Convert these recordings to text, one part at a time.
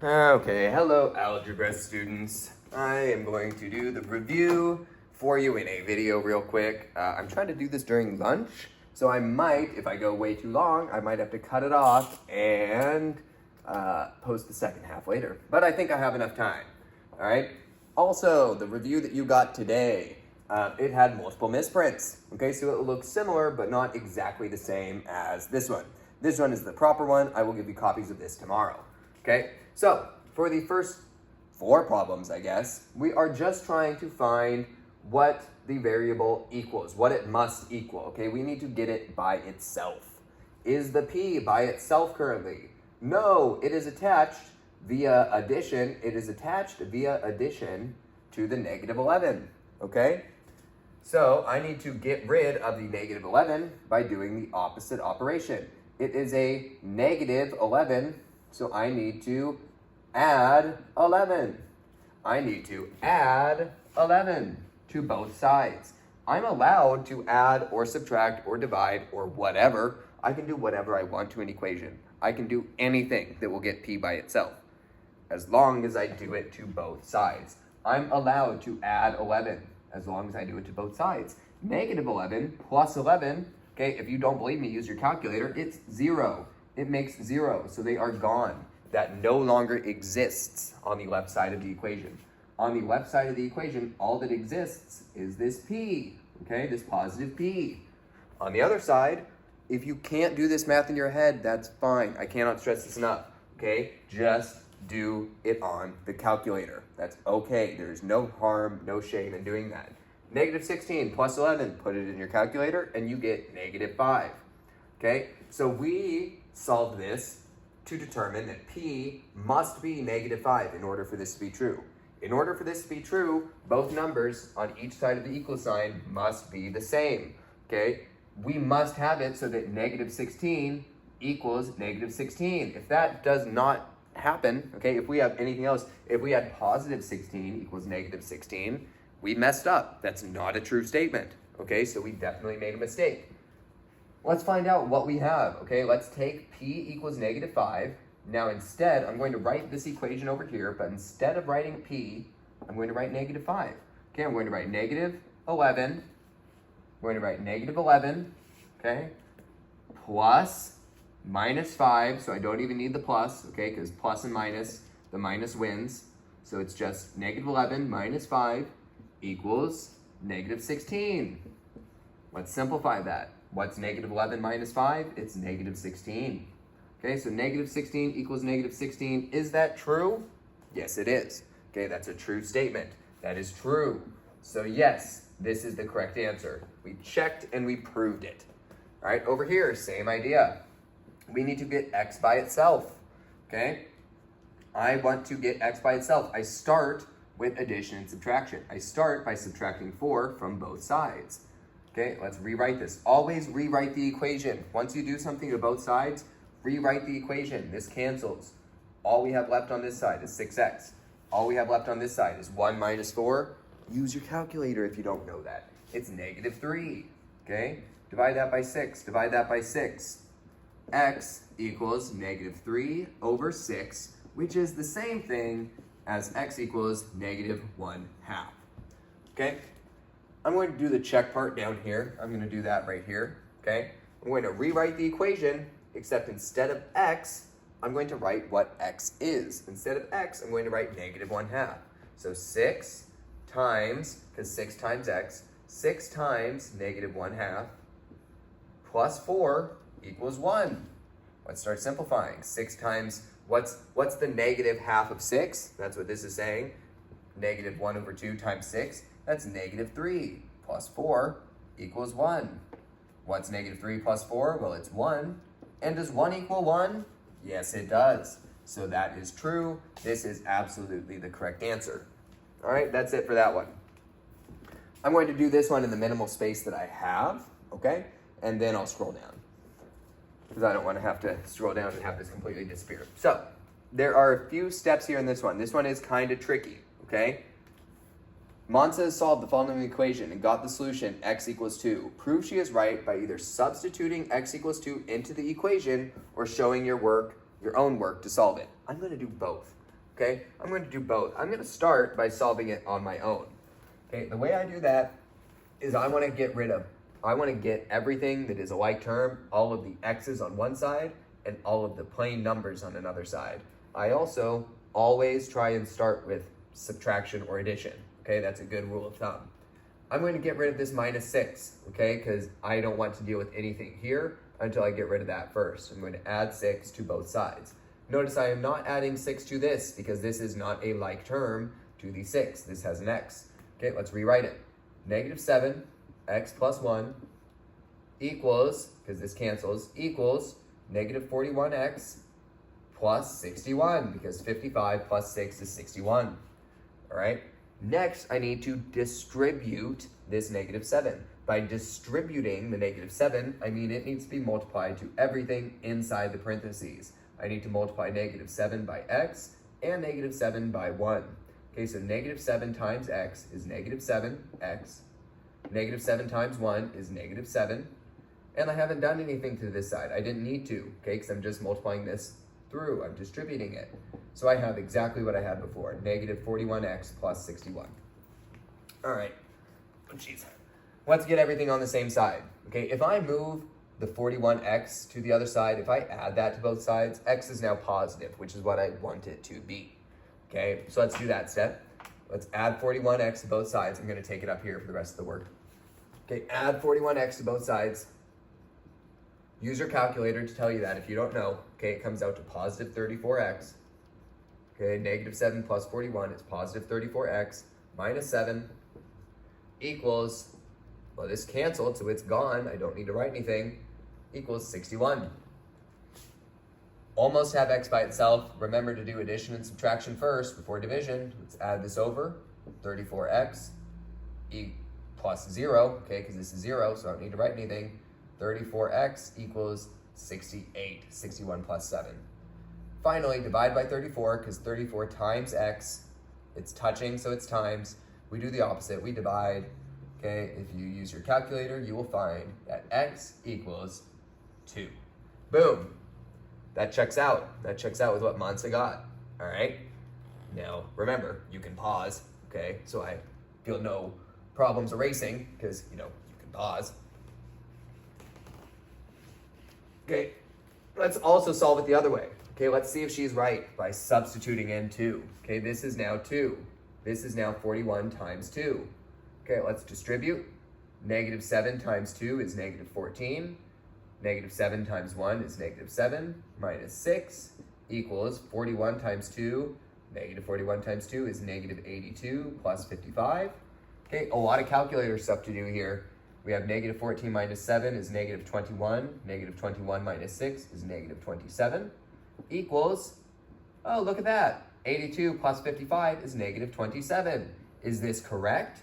Okay, hello algebra students. I am going to do the review for you in a video real quick. I'm trying to do this during lunch, so I might, if I go way too long, I might have to cut it off and post the second half later. But I think I have enough time, all right? Also, the review that you got today, it had multiple misprints, okay? So it looks similar, but not exactly the same as this one. This one is the proper one. I will give you copies of this tomorrow, okay? So, for the first 4 problems, I guess, we are just trying to find what the variable equals, what it must equal, okay? We need to get it by itself. Is the p by itself currently? No, it is attached via addition. It is attached via addition to the negative 11, okay? So, I need to get rid of the negative 11 by doing the opposite operation. It is a negative 11, so I need to add 11. I need to add 11 to both sides. I'm allowed to add or subtract or divide or whatever. I can do whatever I want to an equation. I can do anything that will get p by itself, as long as I do it to both sides. I'm allowed to add 11 as long as I do it to both sides. Negative 11 plus 11, okay, if you don't believe me, use your calculator, it's 0. It makes 0, so they are gone. That no longer exists on the left side of the equation. On the left side of the equation, all that exists is this p, okay, this positive p. On the other side, if you can't do this math in your head, that's fine. I cannot stress this enough, okay? Just do it on the calculator. That's okay. There's no harm, no shame in doing that. Negative 16 plus 11, put it in your calculator, and you get negative 5, okay? So we solved this to determine that p must be negative 5 in order for this to be true. In order for this to be true, both numbers on each side of the equal sign must be the same, okay? We must have it so that negative 16 equals negative 16. If that does not happen, okay, if we have anything else, if we had positive 16 equals negative 16, we messed up. That's not a true statement, okay? So we definitely made a mistake. Let's find out what we have, okay? Let's take p equals negative 5. Now instead, I'm going to write this equation over here, but instead of writing p, I'm going to write negative 5. Okay, I'm going to write negative 11. I'm going to write negative 11, okay? Plus minus 5, so I don't even need the plus, okay? Because plus and minus, the minus wins. So it's just negative 11 minus 5 equals negative 16. Let's simplify that. What's negative 11 minus 5? It's negative 16. Okay, so negative 16 equals negative 16. Is that true? Yes, it is. Okay, that's a true statement. That is true. So yes, this is the correct answer. We checked and we proved it. All right, over here, same idea. We need to get x by itself. Okay, I want to get x by itself. I start with addition and subtraction. I start by subtracting 4 from both sides. Okay, let's rewrite this. Always rewrite the equation. Once you do something to both sides, rewrite the equation. This cancels. All we have left on this side is 6x. All we have left on this side is 1 minus 4. Use your calculator if you don't know that. It's negative 3. Okay, divide that by 6. Divide that by 6. X equals negative 3 over 6, which is the same thing as x equals negative 1/2. Okay? I'm going to do the check part down here. I'm going to do that right here, okay? I'm going to rewrite the equation, except instead of x, I'm going to write what x is. Instead of x, I'm going to write negative 1/2. So 6 times, because 6 times x, 6 times negative 1/2 plus 4 equals 1. Let's start simplifying. 6 times, what's the negative half of 6? That's what this is saying. Negative 1 over 2 times 6. That's negative 3 plus 4 equals 1. What's negative 3 plus 4? Well, it's 1. And does 1 equal 1? Yes, it does. So that is true. This is absolutely the correct answer. All right, that's it for that one. I'm going to do this one in the minimal space that I have, okay? And then I'll scroll down, because I don't want to have to scroll down and have this completely disappear. So, there are a few steps here in this one. This one is kind of tricky, okay? Monza has solved the following equation and got the solution x equals 2. Prove she is right by either substituting x equals 2 into the equation or showing your own work to solve it. I'm going to do both. okay? I'm going to do both. I'm going to start by solving it on my own. Okay, the way I do that is I want to get everything that is a like term, all of the x's on one side and all of the plain numbers on another side. I also always try and start with subtraction or addition. Okay, that's a good rule of thumb. I'm going to get rid of this minus 6, okay, because I don't want to deal with anything here until I get rid of that first. I'm going to add 6 to both sides. Notice I am not adding 6 to this because this is not a like term to the 6. This has an x. Okay, let's rewrite it. Negative 7, x plus 1 equals, because this cancels, equals negative 41x plus 61, because 55 plus 6 is 61. All right, next I need to distribute this negative 7. By distributing the negative 7, I mean it needs to be multiplied to everything inside the parentheses. I need to multiply negative 7 by x and negative 7 by 1. Okay, so negative 7 times x is negative 7x. Negative 7 times 1 is negative 7. And I haven't done anything to this side. I didn't need to, okay, because I'm just multiplying this through. I'm distributing it. So I have exactly what I had before, negative 41x plus 61. All right, oh, geez. Let's get everything on the same side. Okay, if I move the 41x to the other side, if I add that to both sides, x is now positive, which is what I want it to be. Okay, so let's do that step. Let's add 41x to both sides. I'm going to take it up here for the rest of the work. Okay, add 41x to both sides. Use your calculator to tell you that if you don't know. Okay, it comes out to positive 34x. Okay, negative 7 plus 41 is positive 34x minus 7 equals, well, this canceled, so it's gone. I don't need to write anything. Equals 61. Almost have x by itself. Remember to do addition and subtraction first before division. Let's add this over. 34x plus 0, okay, because this is 0, so I don't need to write anything. 34x equals 68, 61 plus 7. Finally, divide by 34, because 34 times x, it's touching, so it's times. We do the opposite, we divide. Okay, if you use your calculator, you will find that x equals 2. Boom. That checks out. That checks out with what Mansa got. All right. Now, remember, you can pause. Okay, so I feel no problems erasing because, you can pause. Okay, let's also solve it the other way. Okay, let's see if she's right by substituting in 2. Okay, this is now 2. This is now 41 times 2. Okay, let's distribute. Negative 7 times 2 is negative 14. Negative 7 times 1 is negative 7 minus 6 equals 41 times 2. Negative 41 times 2 is negative 82 plus 55. Okay, a lot of calculator stuff to do here. We have negative 14 minus 7 is negative 21. Negative 21 minus 6 is negative 27 equals, oh, look at that. 82 plus 55 is negative 27. Is this correct?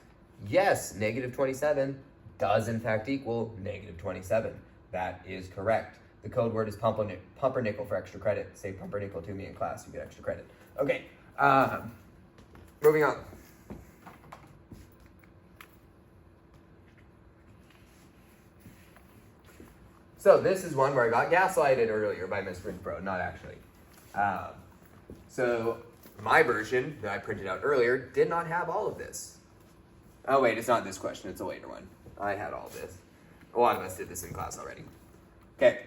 Yes, negative 27 does in fact equal negative 27. That is correct. The code word is pumpernickel for extra credit. Say pumpernickel to me in class, you get extra credit. Okay, moving on. So this is one where I got gaslighted earlier by Ms. Rinfro, not actually. So my version that I printed out earlier did not have all of this. Oh wait, it's not this question, it's a later one. I had all this. A lot of us did this in class already. Okay.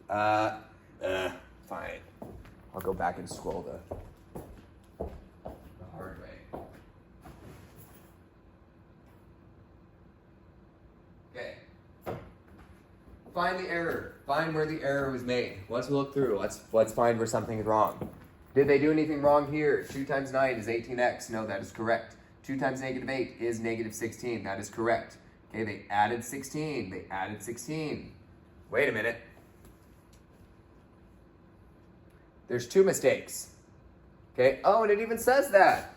Fine. I'll go back and scroll the hard way. Okay. Find the error. Find where the error was made. Let's look through. Let's find where something is wrong. Did they do anything wrong here? 2 times 9 is 18x. No, that is correct. 2 times negative 8 is negative 16. That is correct. Okay, they added 16. They added 16. Wait a minute. There's 2 mistakes. Okay, oh, and it even says that.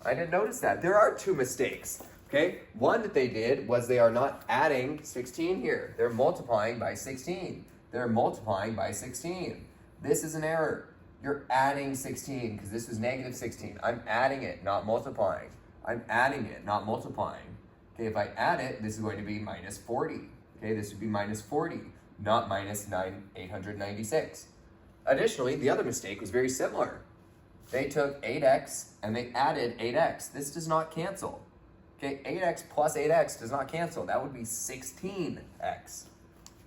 I didn't notice that. There are 2 mistakes. Okay, one that they did was they are not adding 16 here. They're multiplying by 16. They're multiplying by 16. This is an error. You're adding 16 because this was negative 16. I'm adding it, not multiplying. I'm adding it, not multiplying. Okay, if I add it, this is going to be minus 40. Okay, this would be minus 40, not minus 896. Additionally, the other mistake was very similar. they took 8x and they added 8x. This does not cancel. Okay, 8x plus 8x does not cancel. That would be 16x.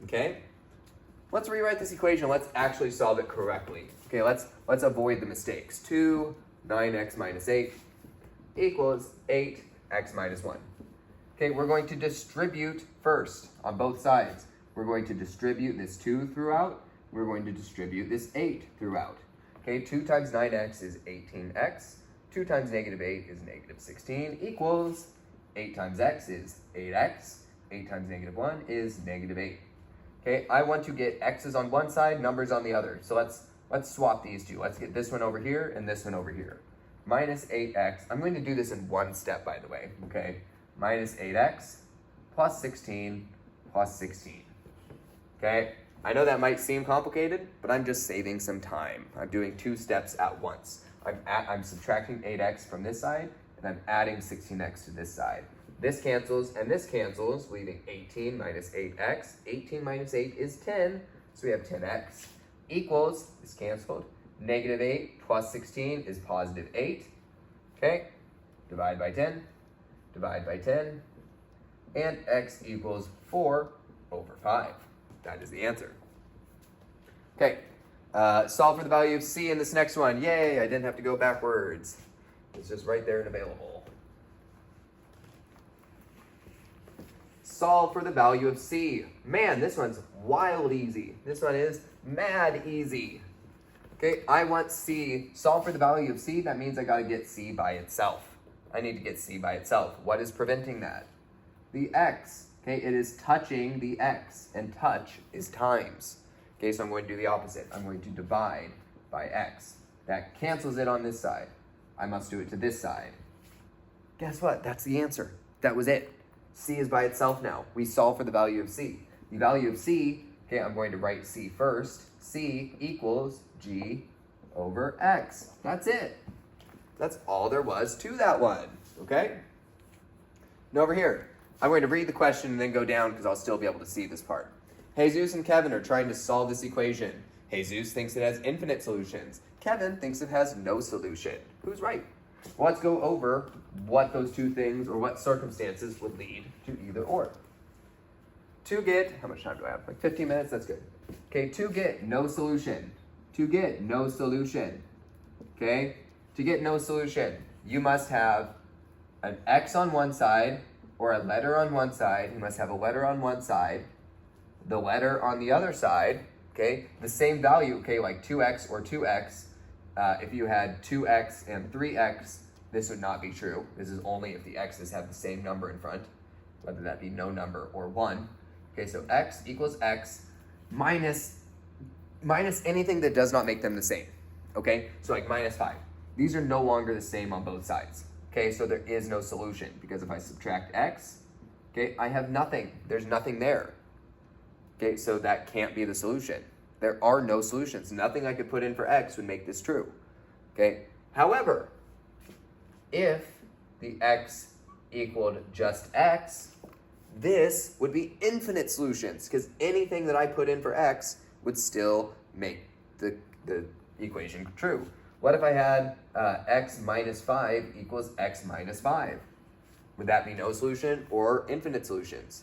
Okay? Let's rewrite this equation. Let's actually solve it correctly. Okay, let's avoid the mistakes. 2, 9x minus 8 equals 8x minus 1. Okay, we're going to distribute first on both sides. We're going to distribute this 2 throughout. We're going to distribute this 8 throughout. Okay, 2 times 9x is 18x. 2 times negative 8 is negative 16 equals 8 times x is 8x. 8 times negative 1 is negative 8. Okay, I want to get x's on one side, numbers on the other. So let's swap these two. Let's get this one over here and this one over here. Minus 8x. I'm going to do this in one step, by the way. Okay, minus 8x plus 16 plus 16. Okay, I know that might seem complicated, but I'm just saving some time. I'm doing 2 steps at once. I'm subtracting 8x from this side, and I'm adding 16x to this side. This cancels, and this cancels, leaving 18 minus 8x. 18 minus 8 is 10, so we have 10x equals, this canceled, negative 8 plus 16 is positive 8. Okay, divide by 10, divide by 10, and x equals 4 over 5. That is the answer. Okay, solve for the value of c in this next one. Yay, I didn't have to go backwards. It's just right there and available. Solve for the value of c. Man, this one's wild easy. This one is mad easy. Okay, I want c. Solve for the value of c. That means I got to get c by itself. I need to get c by itself. What is preventing that? The x. Okay, it is touching the x, and touch is times. Okay, so I'm going to do the opposite. I'm going to divide by x. That cancels it on this side. I must do it to this side. Guess what? That's the answer. That was it. C is by itself now. We solve for the value of c. The value of c, okay, I'm going to write c first. C equals g over x. That's it. That's all there was to that one, okay? Now over here, I'm going to read the question and then go down because I'll still be able to see this part. Jesus and Kevin are trying to solve this equation. Jesus thinks it has infinite solutions. Kevin thinks it has no solution. Who's right? Well, let's go over what those two things or what circumstances would lead to either or. To get, how much time do I have? Like 15 minutes? That's good. Okay, to get no solution. To get no solution. Okay, to get no solution, you must have an x on one side or a letter on one side. You must have a letter on one side, the letter on the other side, okay, the same value, okay, like 2x or 2x. If you had 2x and 3x, this would not be true. This is only if the x's have the same number in front, whether that be no number or 1. Okay, so x equals x minus anything that does not make them the same. Okay, so like minus 5. These are no longer the same on both sides. Okay, so there is no solution because if I subtract x, okay, I have nothing. There's nothing there. Okay, so that can't be the solution. There are no solutions. Nothing I could put in for x would make this true. Okay, however, if the x equaled just x, this would be infinite solutions because anything that I put in for x would still make the equation true. What if I had x minus 5 equals x minus 5? Would that be no solution or infinite solutions?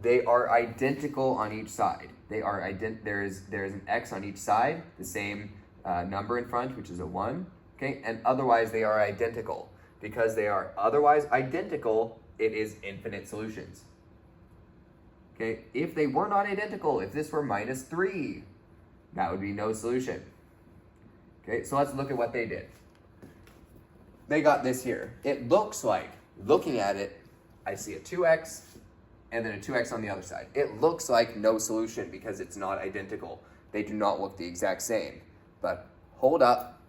They are identical on each side. They are there is an x on each side, the same number in front, which is a 1. Okay, and otherwise they are identical. Because they are otherwise identical, it is infinite solutions. Okay, if they were not identical, if this were minus 3, that would be no solution. Okay, so let's look at what they did. They got this here. It looks like, looking at it, I see a 2x and then a 2x on the other side. It looks like no solution because it's not identical. They do not look the exact same. But hold up.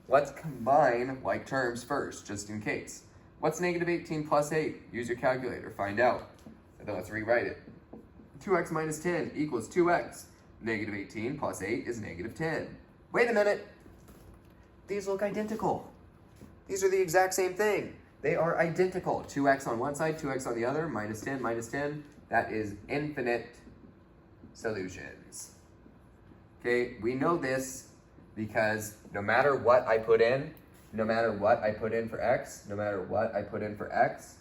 Let's combine like terms first, just in case. What's negative 18 plus 8? Use your calculator, find out. And then let's rewrite it. 2x minus 10 equals 2x. Negative 18 plus 8 is negative 10. Wait a minute. These look identical. These are the exact same thing. They are identical. 2x on one side, 2x on the other, minus 10, minus 10. That is infinite solutions. Okay, we know this because no matter what I put in, no matter what I put in for x, no matter what I put in for x,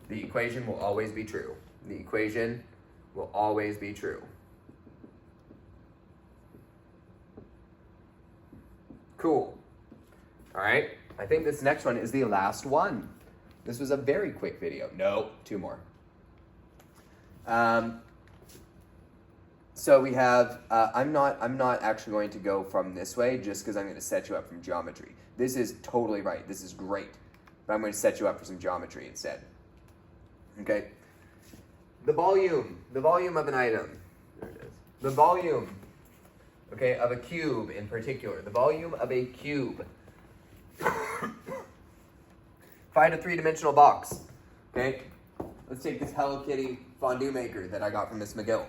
the equation will always be true. The equation will always be true. Cool. All right, I think this next one is the last one. This was a very quick video. No, two more. So we have, I'm not actually going to go from this way just because I'm going to set you up from geometry. This is totally right. This is great. But I'm going to set you up for some geometry instead. Okay. The volume of an item. There it is. The volume, okay, of a cube in particular. The volume of a cube. Find a three-dimensional box. Okay. Let's take this Hello Kitty fondue maker that I got from Miss McGill.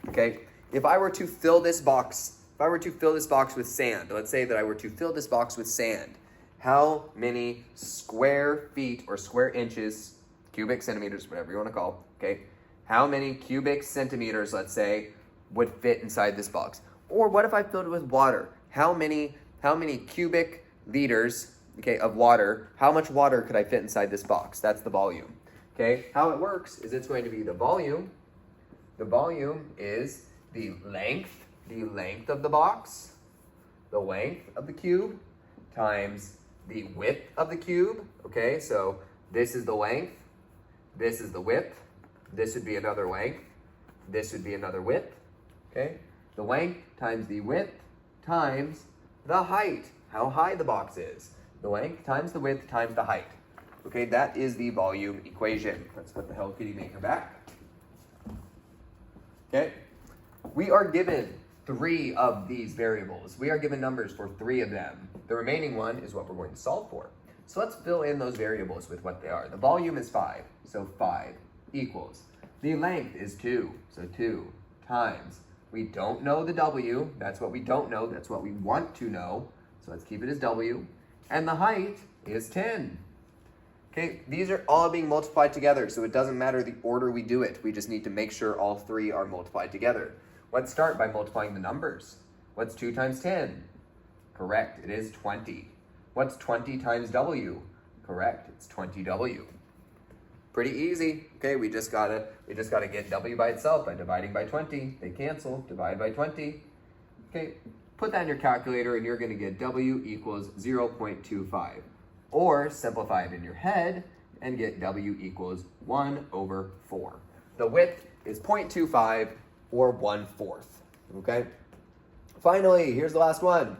Okay. If I were to fill this box, with sand, let's say that I were to fill this box with sand, how many square feet or square inches, cubic centimeters, whatever you want to call, okay, how many cubic centimeters, let's say, would fit inside this box? Or what if I filled it with water? How many cubic liters, okay, of water, how much water could I fit inside this box? That's the volume. Okay, how it works is it's going to be the volume. The volume is the length of the box, the length of the cube, times the width of the cube. Okay, so this is the length, this is the width, this would be another length, this would be another width. Okay, the length times the width times the height, how high the box is. The length times the width times the height. Okay, that is the volume equation. Let's put the Hello Kitty maker back. Okay, we are given 3 of these variables. We are given numbers for 3 of them. The remaining one is what we're going to solve for. So let's fill in those variables with what they are. The volume is 5, so 5 equals. The length is 2, so 2 times. We don't know the W, that's what we don't know, that's what we want to know. So let's keep it as W. And the height is 10. Okay, these are all being multiplied together, so it doesn't matter the order we do it. We just need to make sure all 3 are multiplied together. Let's start by multiplying the numbers. What's 2 times 10? Correct, it is 20. What's 20 times W? Correct, it's 20W. Pretty easy. Okay, we just gotta get W by itself by dividing by 20. They cancel, divide by 20. Okay, put that in your calculator and you're gonna get W equals 0.25. Or simplify it in your head and get W equals 1/4. The width is 0.25 or 1/4. Okay? Finally, here's the last one.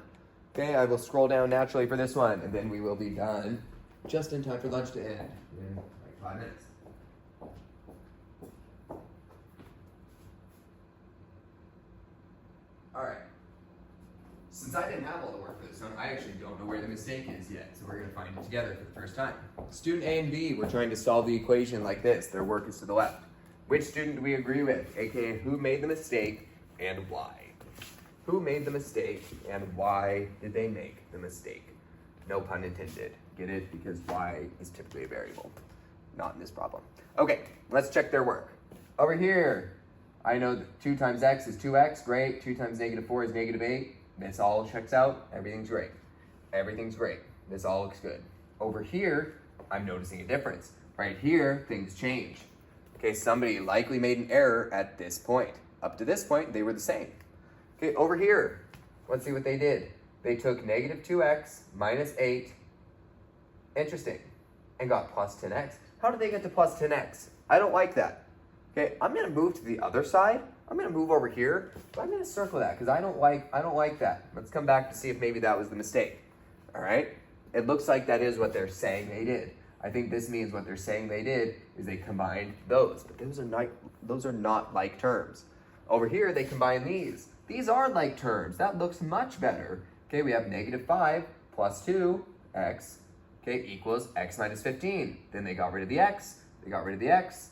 Okay, I will scroll down naturally for this one and then we will be done just in time for lunch to end in like 5 minutes. All right. Since I didn't have all the work for this one, I actually don't know where the mistake is yet, so we're going to find it together for the first time. Student A and B were trying to solve the equation like this. Their work is to the left. Which student do we agree with? AKA, who made the mistake and why? Who made the mistake and why did they make the mistake? No pun intended. Get it? Because y is typically a variable. Not in this problem. Okay, let's check their work. Over here, I know that 2 times x is 2x. Great. 2 times -4 is -8. This all checks out. Everything's great. Everything's great. This all looks good. Over here, I'm noticing a difference. Right here, things change. Okay, somebody likely made an error at this point. Up to this point, they were the same. Okay, over here, let's see what they did. They took -2x minus 8, interesting, and got plus 10x. How did they get to plus 10x? I don't like that. Okay, I'm gonna move to the other side. I'm gonna move over here, but I'm gonna circle that because I don't like that. Let's come back to see if maybe that was the mistake. All right, it looks like that is what they're saying they did. I think this means what they're saying they did is they combined those, but those are not like terms. Over here, they combine these. These are like terms. That looks much better. Okay, we have -5 plus 2x, okay, equals x minus 15. Then they got rid of the x. They got rid of the x.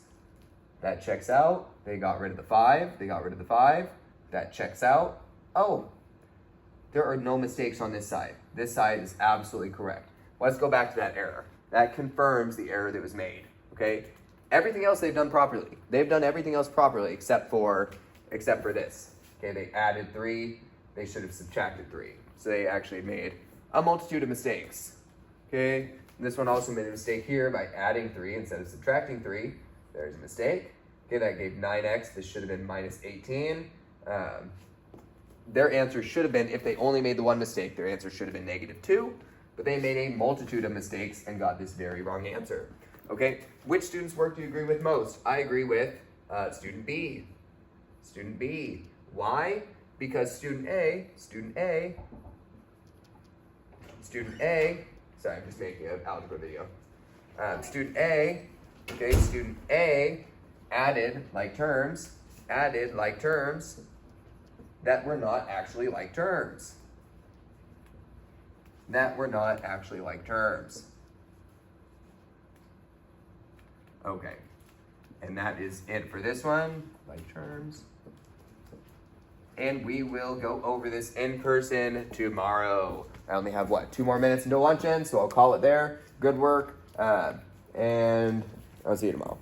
That checks out. They got rid of the 5. They got rid of the 5. That checks out. Oh, there are no mistakes on this side. This side is absolutely correct. Let's go back to that error. That confirms the error that was made, okay? Everything else they've done properly. They've done everything else properly except for this. Okay, they added 3. They should have subtracted 3. So they actually made a multitude of mistakes. Okay, this one also made a mistake here by adding 3 instead of subtracting 3. There's a mistake. Okay, that gave 9x. This should have been minus 18. Their answer should have been, if they only made the one mistake, their answer should have been -2. But they made a multitude of mistakes and got this very wrong answer. Okay, which student's work do you agree with most? I agree with student B. Student B. Why? Because student A, sorry, I'm just making an algebra video. Student A added like terms that were not actually like terms. Okay, and that is it for this one, like terms. And we will go over this in person tomorrow. I only have, 2 more minutes until luncheon, so I'll call it there. Good work, and I'll see you tomorrow.